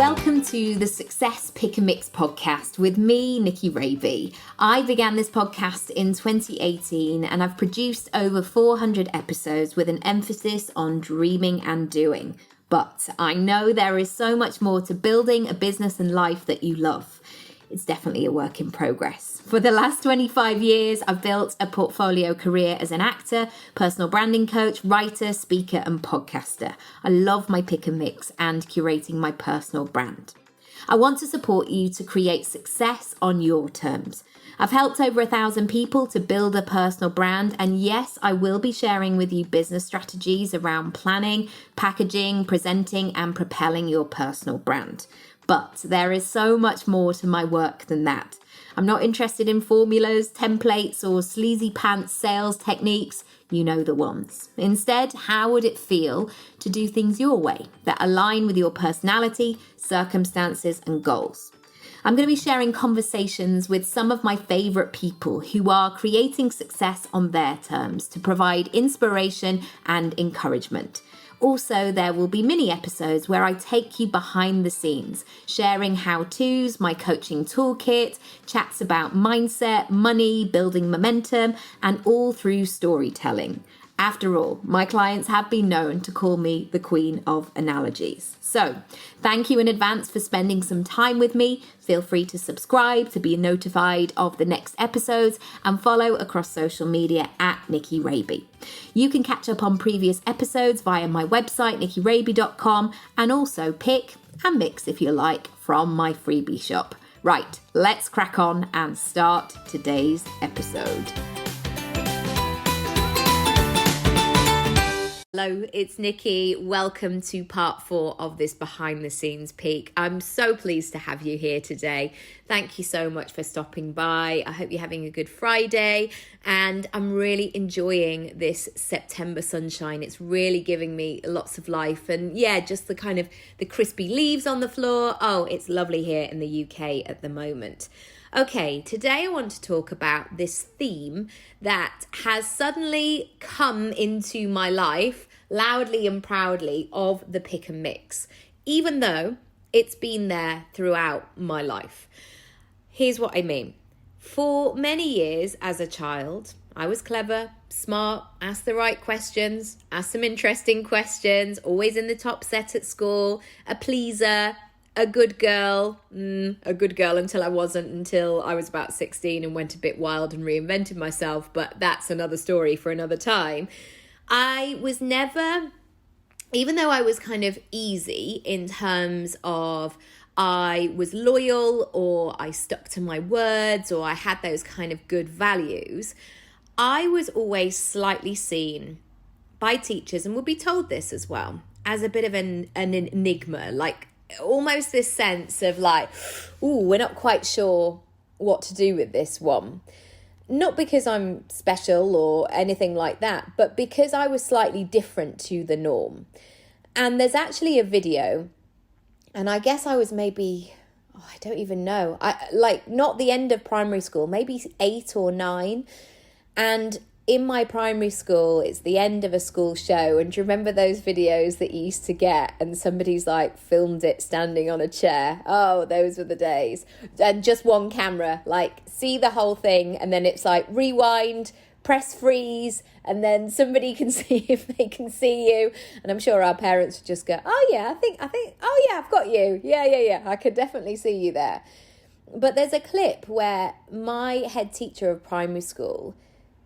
Welcome to the Success Pic podcast with me, Nikki Raby. I began this podcast in 2018 and I've produced over 400 episodes with an emphasis on dreaming and doing. But I know there is so much more to building a business and life that you love. It's definitely a work in progress. For the last 25 years, I've built a portfolio career as an actor, personal branding coach, writer, speaker, and podcaster. I love my pick and mix and curating my personal brand. I want to support you to create success on your terms. I've helped over 1,000 people to build a personal brand, and yes, I will be sharing with you business strategies around planning, packaging, presenting, and propelling your personal brand. But there is so much more to my work than that. I'm not interested in formulas, templates, or sleazy pants sales techniques. You know the ones. Instead, how would it feel to do things your way that align with your personality, circumstances, and goals? I'm going to be sharing conversations with some of my favorite people who are creating success on their terms to provide inspiration and encouragement. Also, there will be mini episodes where I take you behind the scenes, sharing how-tos, my coaching toolkit, chats about mindset, money, building momentum, and all through storytelling. After all, my clients have been known to call me the Queen of Analogies. So, thank you in advance for spending some time with me. Feel free to subscribe to be notified of the next episodes and follow across social media at Nikki Raby. You can catch up on previous episodes via my website, nikkiraby.com, and also pick and mix, if you like, from my freebie shop. Right, let's crack on and start today's episode. Hello, it's Nikki. Welcome to part 4 of this behind the scenes peek. I'm so pleased to have you here today. Thank you so much for stopping by. I hope you're having a good Friday, and I'm really enjoying this September sunshine. It's really giving me lots of life, and yeah, just the kind of the crispy leaves on the floor. Oh, it's lovely here in the UK at the moment. Okay, today I want to talk about this theme that has suddenly come into my life loudly and proudly of the pick and mix, even though it's been there throughout my life. Here's what I mean. For many years as a child, I was clever, smart, asked the right questions, asked some interesting questions, always in the top set at school, a pleaser, a good girl until I wasn't, until I was about 16 and went a bit wild and reinvented myself, but that's another story for another time. I was never, even though I was kind of easy in terms of I was loyal or I stuck to my words or I had those kind of good values, I was always slightly seen by teachers, and would be told this as well, as a bit of an enigma, like almost this sense of like, ooh, we're not quite sure what to do with this one. Not because I'm special or anything like that, but because I was slightly different to the norm. And there's actually a video, and I guess I was maybe, I don't even know, not the end of primary school, maybe 8 or 9. And in my primary school, it's the end of a school show. And do you remember those videos that you used to get and somebody's like filmed it standing on a chair? Oh, those were the days. And just one camera, like see the whole thing. And then it's like rewind, press freeze, and then somebody can see if they can see you. And I'm sure our parents would just go, oh yeah, I think, oh yeah, I've got you. Yeah. I could definitely see you there. But there's a clip where my head teacher of primary school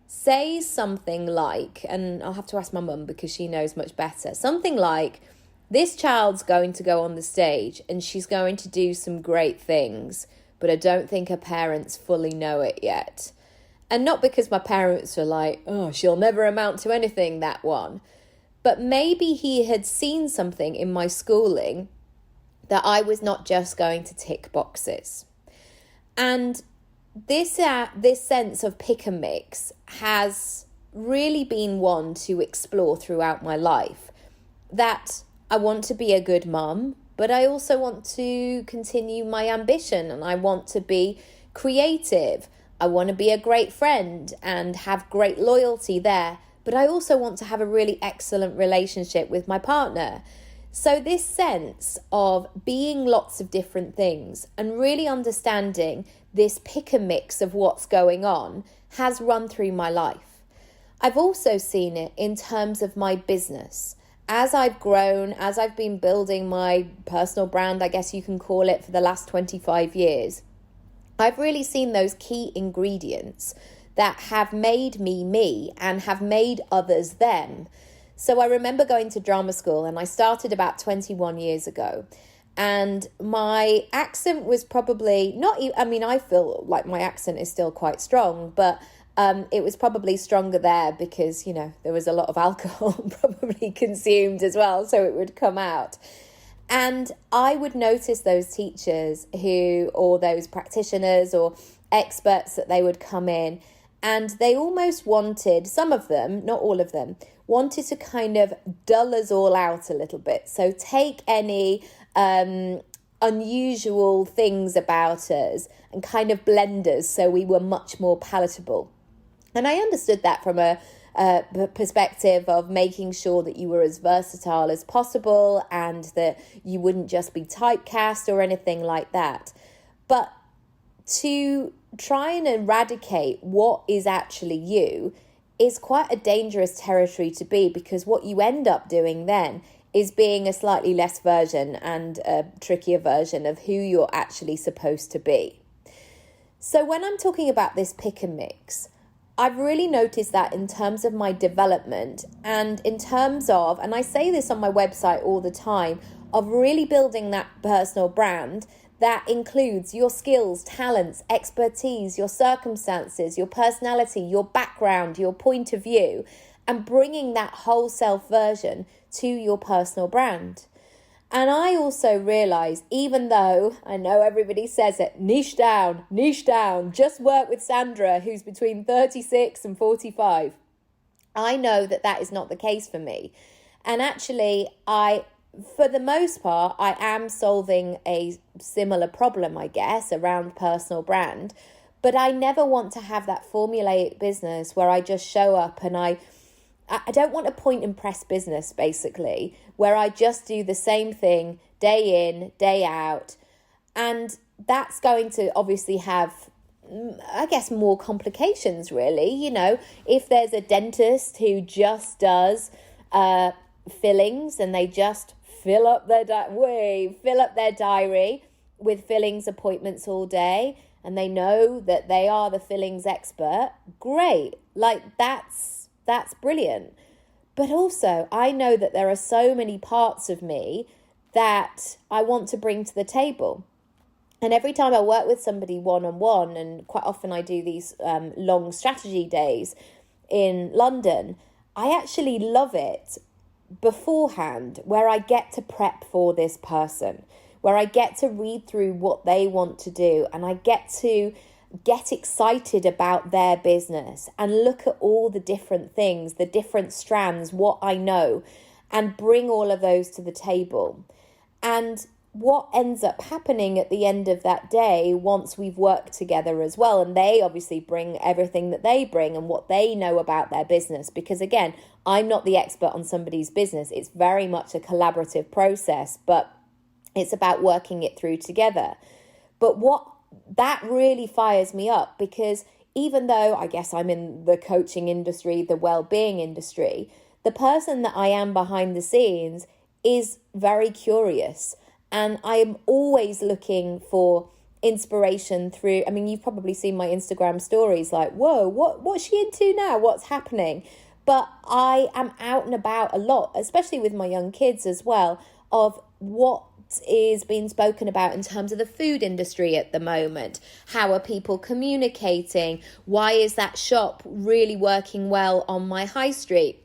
says something like, and I'll have to ask my mum because she knows much better, something like, this child's going to go on the stage and she's going to do some great things, but I don't think her parents fully know it yet. And not because my parents were like, oh, she'll never amount to anything, that one. But maybe he had seen something in my schooling that I was not just going to tick boxes. And this sense of pick and mix has really been one to explore throughout my life. That I want to be a good mum, but I also want to continue my ambition and I want to be creative. I want to be a great friend and have great loyalty there, but I also want to have a really excellent relationship with my partner. So this sense of being lots of different things and really understanding this pick and mix of what's going on has run through my life. I've also seen it in terms of my business. As I've grown, as I've been building my personal brand, I guess you can call it, for the last 25 years, I've really seen those key ingredients that have made me me and have made others them. So I remember going to drama school, and I started about 21 years ago. And my accent was probably not, I feel like my accent is still quite strong, but it was probably stronger there because, there was a lot of alcohol probably consumed as well, so it would come out. And I would notice those teachers or those practitioners or experts that they would come in, and they almost wanted, some of them, not all of them, wanted to kind of dull us all out a little bit. So take any unusual things about us and kind of blend us so we were much more palatable. And I understood that from a perspective of making sure that you were as versatile as possible and that you wouldn't just be typecast or anything like that. But to try and eradicate what is actually you is quite a dangerous territory to be, because what you end up doing then is being a slightly less version and a trickier version of who you're actually supposed to be. So when I'm talking about this pick and mix, I've really noticed that in terms of my development and in terms of, and I say this on my website all the time, of really building that personal brand that includes your skills, talents, expertise, your circumstances, your personality, your background, your point of view, and bringing that whole self version to your personal brand. And I also realize, even though I know everybody says it, niche down, just work with Sandra, who's between 36 and 45. I know that that is not the case for me. And actually, for the most part, I am solving a similar problem, I guess, around personal brand. But I never want to have that formulaic business where I just show up and I don't want a point and press business, basically, where I just do the same thing day in, day out. And that's going to obviously have, I guess, more complications, really. If there's a dentist who just does fillings and they just fill up their diary with fillings appointments all day, and they know that they are the fillings expert, great. That's brilliant. But also, I know that there are so many parts of me that I want to bring to the table. And every time I work with somebody one-on-one, and quite often I do these long strategy days in London, I actually love it beforehand, where I get to prep for this person, where I get to read through what they want to do, and I get to get excited about their business and look at all the different things, the different strands, what I know, and bring all of those to the table. And what ends up happening at the end of that day, once we've worked together as well, and they obviously bring everything that they bring and what they know about their business, because again, I'm not the expert on somebody's business. It's very much a collaborative process, but it's about working it through together. But what that really fires me up, because even though I guess I'm in the coaching industry, the well-being industry, the person that I am behind the scenes is very curious. And I am always looking for inspiration through, you've probably seen my Instagram stories, like, whoa, what's she into now? What's happening? But I am out and about a lot, especially with my young kids as well, of what is being spoken about in terms of the food industry at the moment. How are people communicating? Why is that shop really working well on my high street?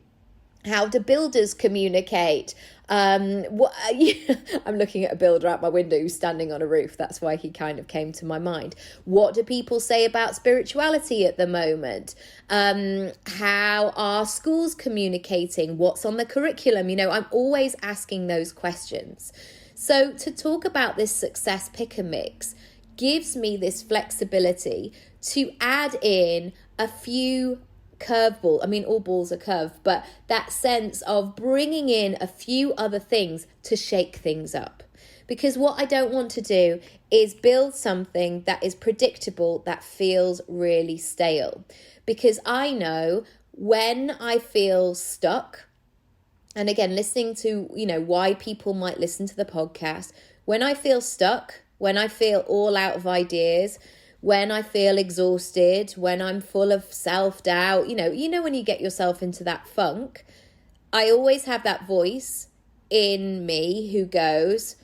How do builders communicate? I'm looking at a builder out my window who's standing on a roof. That's why he kind of came to my mind. What do people say about spirituality at the moment? How are schools communicating? What's on the curriculum? I'm always asking those questions. So to talk about this success pick and mix gives me this flexibility to add in a few curveball. I mean, all balls are curved, but that sense of bringing in a few other things to shake things up. Because what I don't want to do is build something that is predictable, that feels really stale. Because I know when I feel stuck, and again, listening to, why people might listen to the podcast, when I feel stuck, when I feel all out of ideas, when I feel exhausted, when I'm full of self-doubt, when you get yourself into that funk, I always have that voice in me who goes,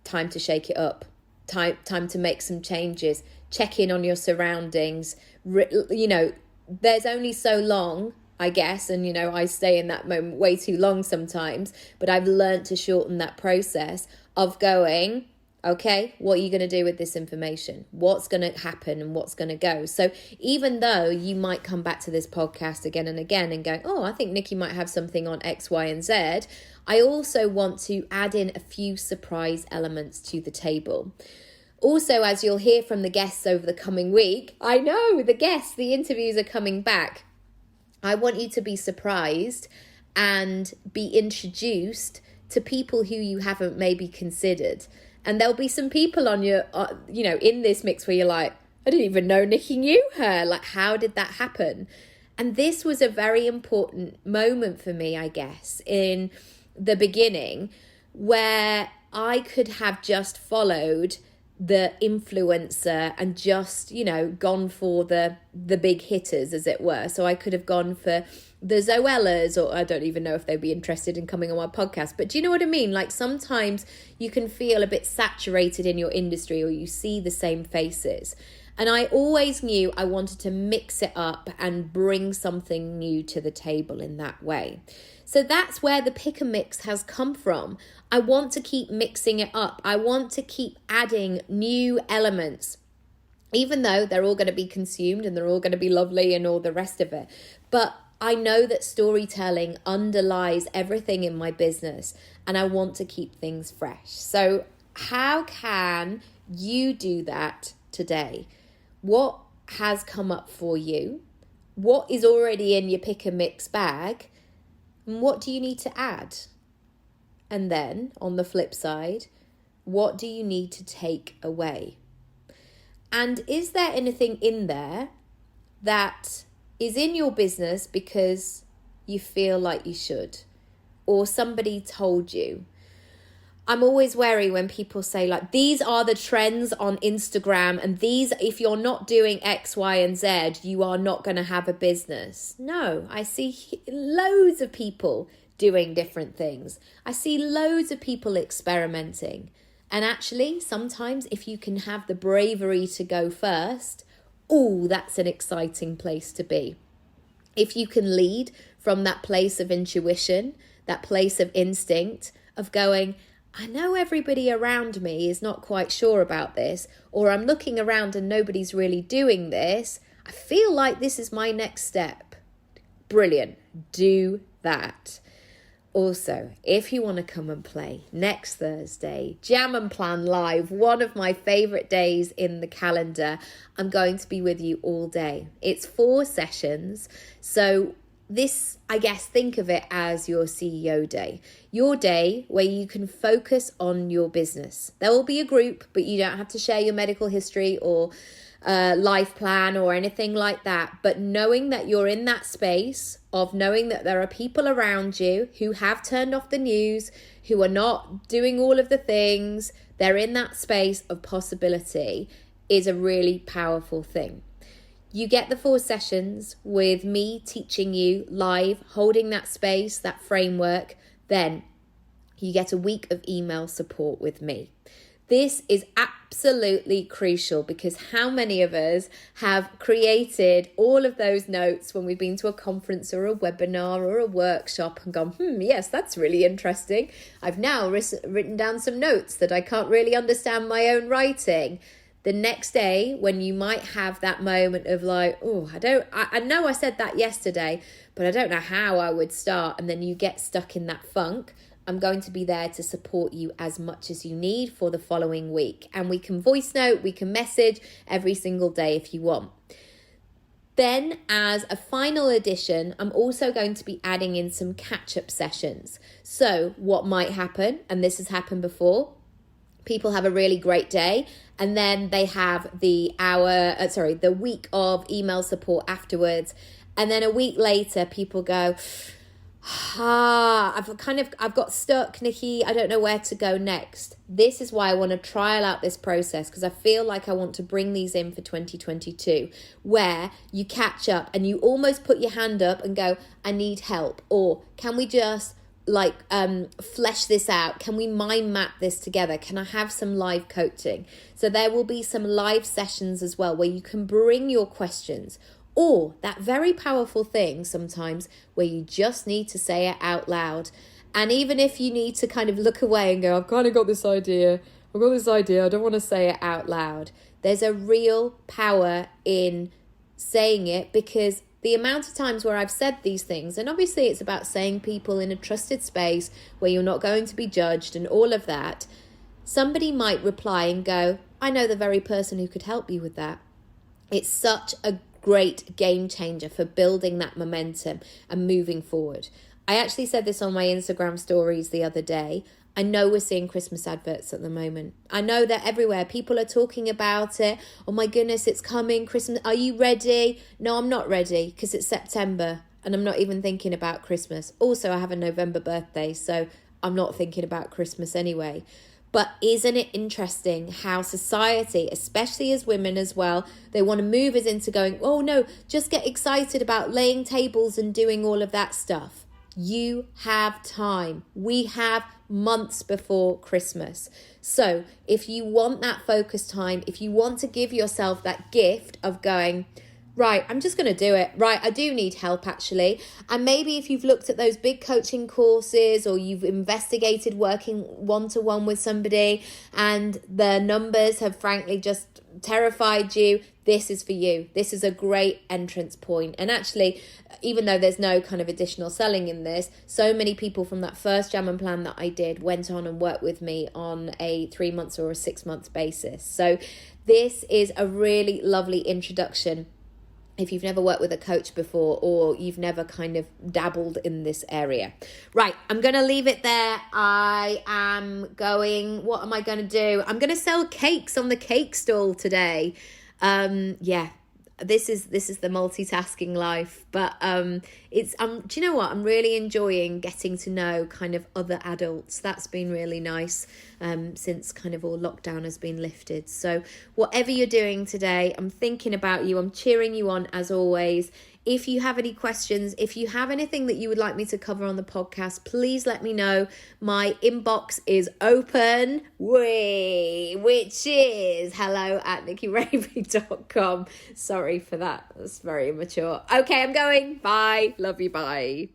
time to shake it up, time to make some changes, check in on your surroundings. There's only so long, I guess, and I stay in that moment way too long sometimes, but I've learned to shorten that process of going, okay, what are you going to do with this information? What's going to happen and what's going to go? So even though you might come back to this podcast again and again and go, oh, I think Nikki might have something on X, Y, and Z, I also want to add in a few surprise elements to the table. Also, as you'll hear from the guests over the coming week, I know the interviews are coming back. I want you to be surprised and be introduced to people who you haven't maybe considered. And there'll be some people on your, in this mix where you're like, I didn't even know Nikki knew her. Like, how did that happen? And this was a very important moment for me, I guess, in the beginning, where I could have just followed the influencer and just, gone for the big hitters, as it were. So I could have gone for the Zoellas, or I don't even know if they'd be interested in coming on my podcast. But do you know what I mean? Like, sometimes you can feel a bit saturated in your industry, or you see the same faces. And I always knew I wanted to mix it up and bring something new to the table in that way. So that's where the pick and mix has come from. I want to keep mixing it up. I want to keep adding new elements, even though they're all going to be consumed and they're all going to be lovely and all the rest of it. But I know that storytelling underlies everything in my business, and I want to keep things fresh. So how can you do that today? What has come up for you? What is already in your pick and mix bag? And what do you need to add? And then on the flip side, what do you need to take away? And is there anything in there that is in your business because you feel like you should, or somebody told you? I'm always wary when people say, like, these are the trends on Instagram, and these, if you're not doing X, Y, and Z, you are not going to have a business. No, I see loads of people doing different things. I see loads of people experimenting. And actually, sometimes if you can have the bravery to go first, that's an exciting place to be. If you can lead from that place of intuition, that place of instinct, of going, I know everybody around me is not quite sure about this, or I'm looking around and nobody's really doing this. I feel like this is my next step. Brilliant. Do that. Also, if you want to come and play next Thursday, Jam and Plan Live, one of my favorite days in the calendar, I'm going to be with you all day. It's 4 sessions. So this, I guess, think of it as your CEO day. Your day where you can focus on your business. There will be a group, but you don't have to share your medical history or life plan or anything like that. But knowing that you're in that space of knowing that there are people around you who have turned off the news, who are not doing all of the things, they're in that space of possibility, is a really powerful thing. You get the 4 sessions with me teaching you live, holding that space, that framework. Then you get a week of email support with me. This is absolutely crucial, because how many of us have created all of those notes when we've been to a conference or a webinar or a workshop and gone, yes, that's really interesting. I've now written down some notes that I can't really understand my own writing. The next day, when you might have that moment of like, I know I said that yesterday, but I don't know how I would start. And then you get stuck in that funk. I'm going to be there to support you as much as you need for the following week. And we can voice note, we can message every single day if you want. Then as a final addition, I'm also going to be adding in some catch-up sessions. So what might happen, and this has happened before, people have a really great day and then they have the week of email support afterwards. And then a week later, people go, I've got stuck, Nikki. I don't know where to go next. This is why I want to trial out this process, because I feel like I want to bring these in for 2022, where you catch up and you almost put your hand up and go, I need help. Or can we just flesh this out? Can we mind map this together? Can I have some live coaching? So there will be some live sessions as well, where you can bring your questions. Or that very powerful thing sometimes where you just need to say it out loud. And even if you need to kind of look away and go, I've kind of got this idea, I don't want to say it out loud. There's a real power in saying it, because the amount of times where I've said these things, and obviously it's about saying people in a trusted space where you're not going to be judged and all of that, somebody might reply and go, I know the very person who could help you with that. It's such a great game changer for building that momentum and moving forward. I actually said this on my Instagram stories the other day. I know we're seeing Christmas adverts at the moment. I know they're everywhere. People are talking about it. Oh my goodness, it's coming. Christmas. Are you ready? No, I'm not ready, because it's September and I'm not even thinking about Christmas. Also, I have a November birthday, so I'm not thinking about Christmas anyway. But isn't it interesting how society, especially as women as well, they want to move us into going, oh no, just get excited about laying tables and doing all of that stuff. You have time. We have months before Christmas. So if you want that focus time, if you want to give yourself that gift of going, right, I'm just going to do it. Right, I do need help actually. And maybe if you've looked at those big coaching courses, or you've investigated working one-to-one with somebody and the numbers have frankly just terrified you, this is for you. This is a great entrance point. And actually, even though there's no kind of additional selling in this, so many people from that first Jam and Plan that I did went on and worked with me on a 3 months or a 6 months basis. So this is a really lovely introduction if you've never worked with a coach before, or you've never kind of dabbled in this area. Right, I'm going to leave it there. What am I going to do? I'm going to sell cakes on the cake stall today. This is the multitasking life, but do you know what? I'm really enjoying getting to know kind of other adults. That's been really nice since kind of all lockdown has been lifted. So whatever you're doing today, I'm thinking about you. I'm cheering you on as always. If you have any questions, if you have anything that you would like me to cover on the podcast, please let me know. My inbox is open, which is hello@nikkiravy.com. Sorry for that. That's very immature. Okay, I'm going. Bye. Love you. Bye.